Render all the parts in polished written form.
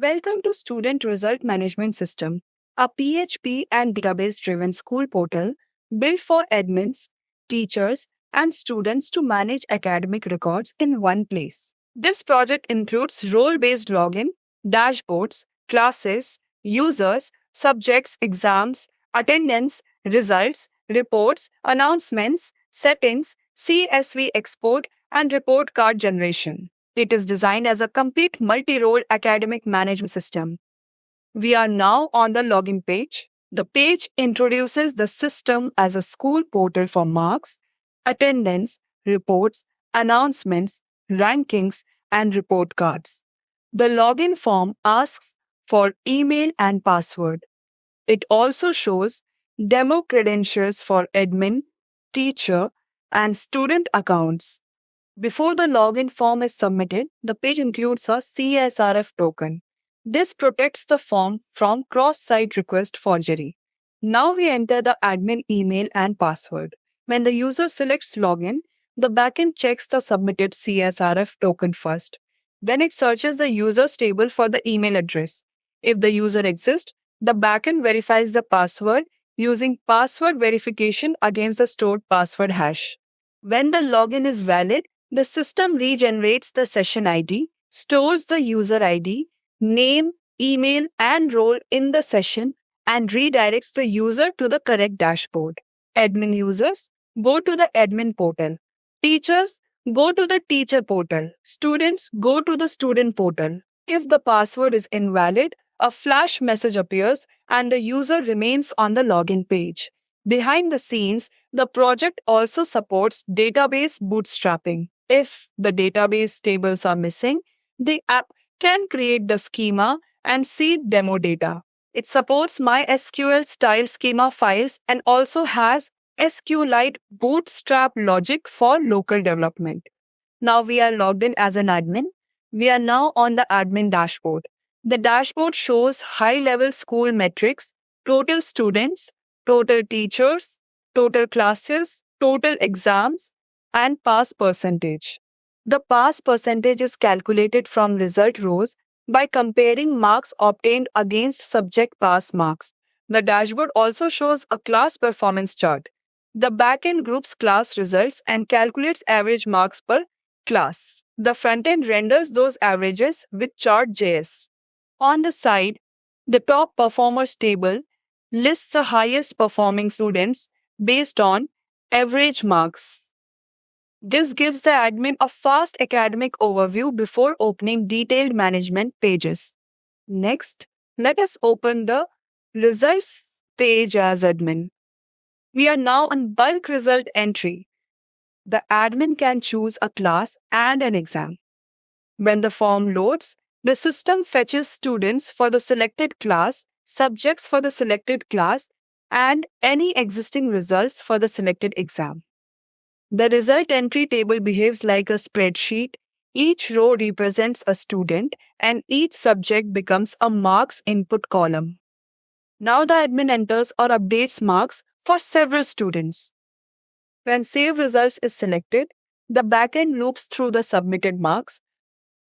Welcome to Student Result Management System, a PHP and database driven school portal built for admins, teachers, and students to manage academic records in one place. This project includes role based login, dashboards, classes, users, subjects, exams, attendance, results, reports, announcements, settings, CSV export, and report card generation. It is designed as a complete multi-role academic management system. We are now on the login page. The page introduces the system as a school portal for marks, attendance, reports, announcements, rankings, and report cards. The login form asks for email and password. It also shows demo credentials for admin, teacher, and student accounts. Before the login form is submitted, the page includes a CSRF token. This protects the form from cross-site request forgery. Now we enter the admin email and password. When the user selects login, the backend checks the submitted CSRF token first. Then it searches the user's table for the email address. If the user exists, the backend verifies the password using password verification against the stored password hash. When the login is valid, the system regenerates the session ID, stores the user ID, name, email, and role in the session, and redirects the user to the correct dashboard. Admin users go to the admin portal. Teachers go to the teacher portal. Students go to the student portal. If the password is invalid, a flash message appears and the user remains on the login page. Behind the scenes, the project also supports database bootstrapping. If the database tables are missing, the app can create the schema and seed demo data. It supports MySQL style schema files and also has SQLite bootstrap logic for local development. Now we are logged in as an admin. We are now on the admin dashboard. The dashboard shows high level school metrics, total students, total teachers, total classes, total exams, and pass percentage. The pass percentage is calculated from result rows by comparing marks obtained against subject pass marks. The dashboard also shows a class performance chart. The backend groups class results and calculates average marks per class. The frontend renders those averages with chart.js. On the side, the top performers table lists the highest performing students based on average marks. This gives the admin a fast academic overview before opening detailed management pages. Next, let us open the results page as admin. We are now on bulk result entry. The admin can choose a class and an exam. When the form loads, the system fetches students for the selected class, subjects for the selected class, and any existing results for the selected exam. The result entry table behaves like a spreadsheet. Each row represents a student, and each subject becomes a marks input column. Now the admin enters or updates marks for several students. When Save Results is selected, the backend loops through the submitted marks.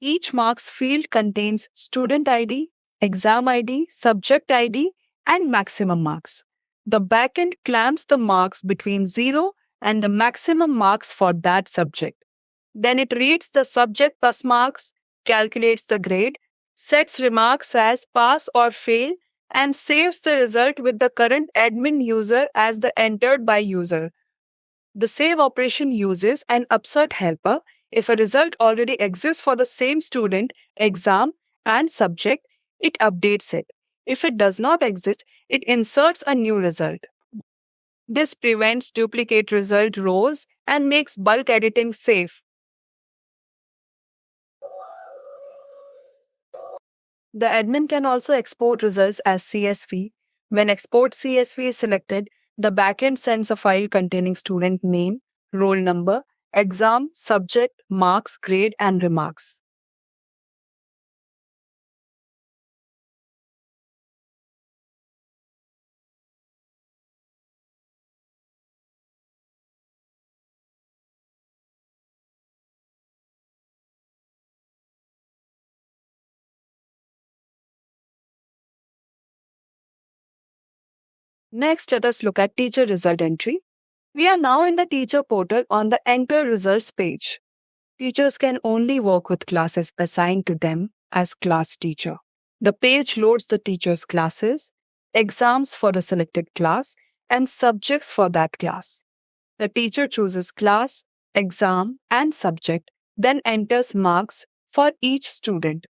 Each marks field contains student ID, exam ID, subject ID, and maximum marks. The backend clamps the marks between 0 and the maximum marks for that subject. Then it reads the subject pass marks, calculates the grade, sets remarks as pass or fail, and saves the result with the current admin user as the entered by user. The save operation uses an upsert helper. If a result already exists for the same student, exam, and subject, it updates it. If it does not exist, it inserts a new result. This prevents duplicate result rows and makes bulk editing safe. The admin can also export results as CSV. When Export CSV is selected, the backend sends a file containing student name, roll number, exam, subject, marks, grade, and remarks. Next, let us look at teacher result entry. We are now in the teacher portal on the Enter Results page. Teachers can only work with classes assigned to them as class teacher. The page loads the teacher's classes, exams for the selected class, and subjects for that class. The teacher chooses class, exam, and subject, then enters marks for each student.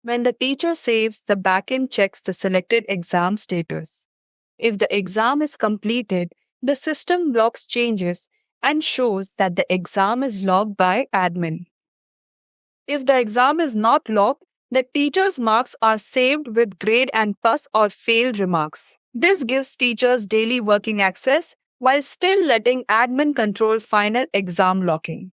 When the teacher saves, the backend checks the selected exam status. If the exam is completed, the system logs changes and shows that the exam is logged by admin. If the exam is not logged, the teacher's marks are saved with grade and pass or fail remarks. This gives teachers daily working access while still letting admin control final exam logging.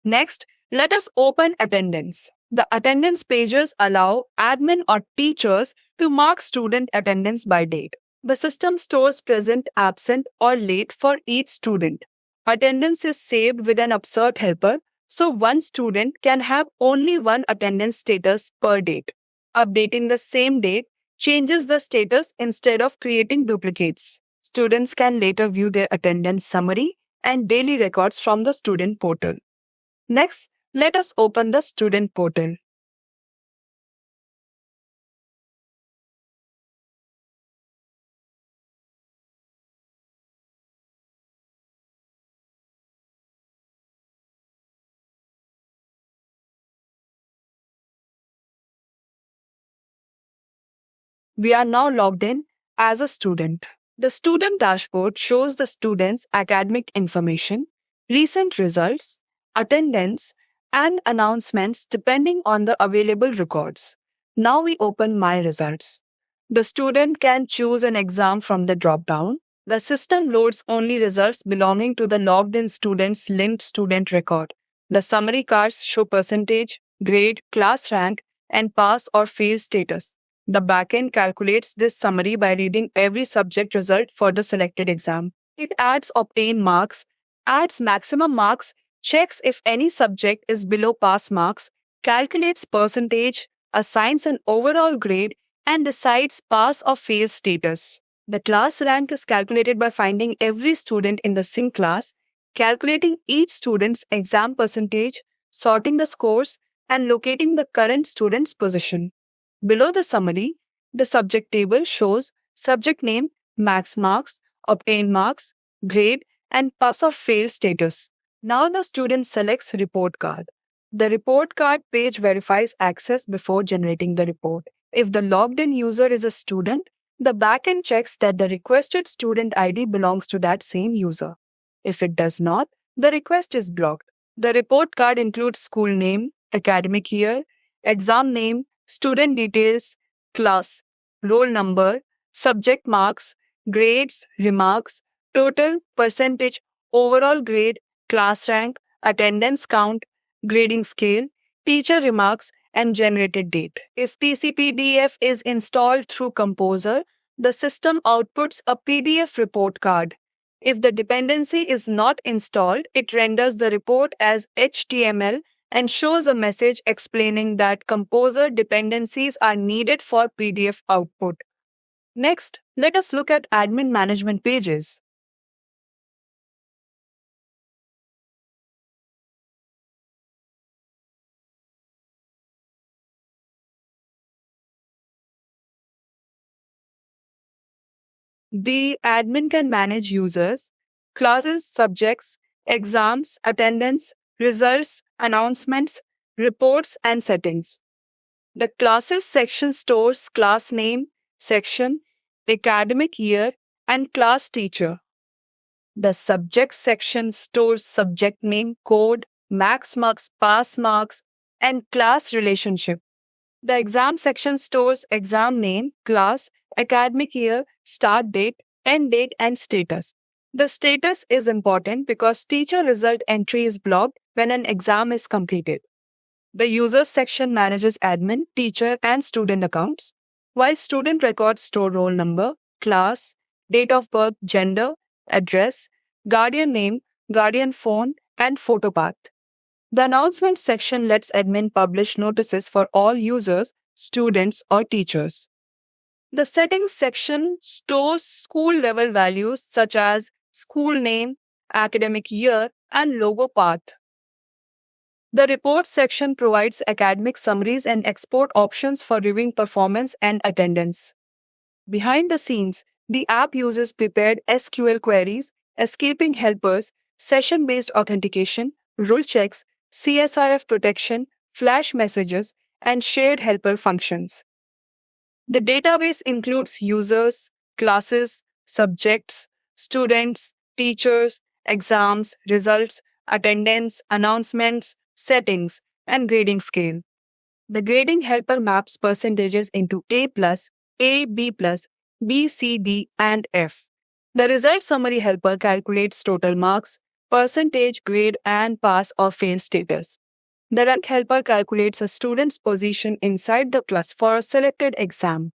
Next, let us open attendance. The attendance pages allow admin or teachers to mark student attendance by date. The system stores present, absent, or late for each student. Attendance is saved with an absurd helper, so one student can have only one attendance status per date. Updating the same date changes the status instead of creating duplicates. Students can later view their attendance summary and daily records from the student portal. Next, let us open the student portal. We are now logged in as a student. The student dashboard shows the student's academic information, recent results, attendance, and announcements depending on the available records. Now we open My Results. The student can choose an exam from the drop-down. The system loads only results belonging to the logged in student's linked student record. The summary cards show percentage, grade, class rank, and pass or fail status. The backend calculates this summary by reading every subject result for the selected exam. It adds obtained marks, adds maximum marks, checks if any subject is below pass marks, calculates percentage, assigns an overall grade, and decides pass or fail status. The class rank is calculated by finding every student in the same class, calculating each student's exam percentage, sorting the scores, and locating the current student's position. Below the summary, the subject table shows subject name, max marks, obtained marks, grade, and pass or fail status. Now the student selects report card. The report card page verifies access before generating the report. If the logged in user is a student, the backend checks that the requested student ID belongs to that same user. If it does not, the request is blocked. The report card includes school name, academic year, exam name, student details, class, roll number, subject marks, grades, remarks, total, percentage, overall grade, class rank, attendance count, grading scale, teacher remarks, and generated date. If TCPDF is installed through Composer, the system outputs a PDF report card. If the dependency is not installed, it renders the report as HTML and shows a message explaining that Composer dependencies are needed for PDF output. Next, let us look at admin management pages. The admin can manage users, classes, subjects, exams, attendance, results, announcements, reports, and settings. The classes section stores class name, section, academic year, and class teacher. The subject section stores subject name, code, max marks, pass marks, and class relationship. The exam section stores exam name, class, academic year, start date, end date, and status. The status is important because teacher result entry is blocked when an exam is completed. The users section manages admin, teacher, and student accounts, while student records store roll number, class, date of birth, gender, address, guardian name, guardian phone, and photo path. The announcement section lets admin publish notices for all users, students, or teachers. The settings section stores school level values such as school name, academic year, and logo path. The report section provides academic summaries and export options for reviewing performance and attendance. Behind the scenes, the app uses prepared SQL queries, escaping helpers, session based authentication, rule checks, CSRF protection, flash messages, and shared helper functions. The database includes users, classes, subjects, students, teachers, exams, results, attendance, announcements, settings, and grading scale. The grading helper maps percentages into A plus, A, B plus, B, C, D, and F. The result summary helper calculates total marks, percentage, grade, and pass or fail status. The rank helper calculates a student's position inside the class for a selected exam.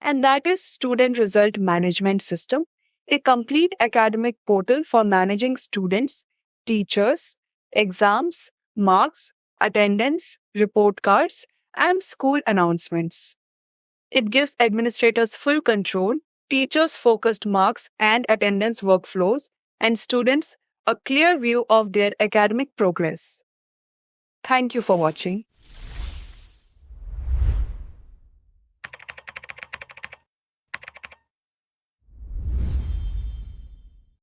And that is Student Result Management System, a complete academic portal for managing students, teachers, exams, marks, attendance, report cards, and school announcements. It gives administrators full control, teachers focused marks and attendance workflows, and students a clear view of their academic progress. Thank you for watching.